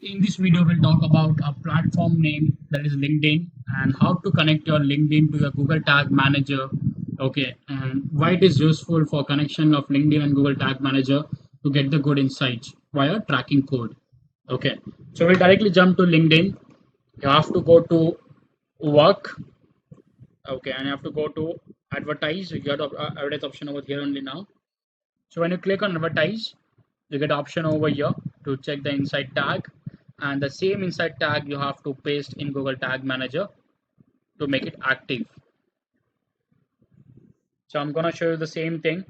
In this video, we'll talk about a platform name that is LinkedIn and how to connect your LinkedIn to your Google Tag Manager. Okay, and why it is useful for connection of LinkedIn and Google Tag Manager to get the good insights via tracking code. Okay, so we'll directly jump to LinkedIn. You have to go to work. Okay, and you have to go to advertise. You got advertise option over here only now. So when you click on advertise, you get option over here to check the inside tag, and the same inside tag you have to paste in Google Tag Manager to make it active. So I'm gonna show you the same thing.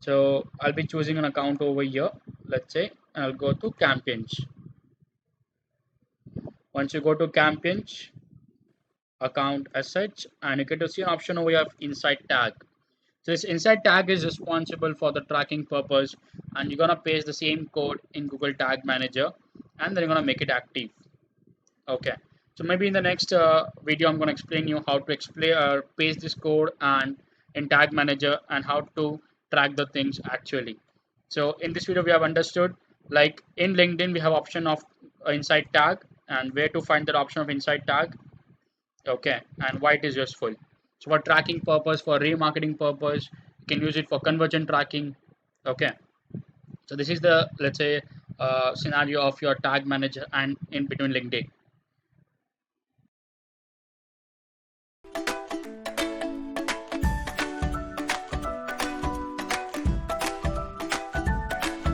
So I'll be choosing an account over here, let's say, and I'll go to campaigns. Once you go to campaigns, account as such, and you get to see an option over here of inside tag. So this inside tag is responsible for the tracking purpose, and you're gonna paste the same code in Google Tag Manager, and then you're gonna make it active. Okay. So maybe in the next video, I'm gonna explain you how to paste this code and in Tag Manager and how to track the things actually. So in this video, we have understood like in LinkedIn we have option of inside tag and where to find that option of inside tag. Okay, and why it is useful. So for tracking purpose, for remarketing purpose, you can use it for conversion tracking. Okay, so this is the, let's say, scenario of your tag manager and in between LinkedIn.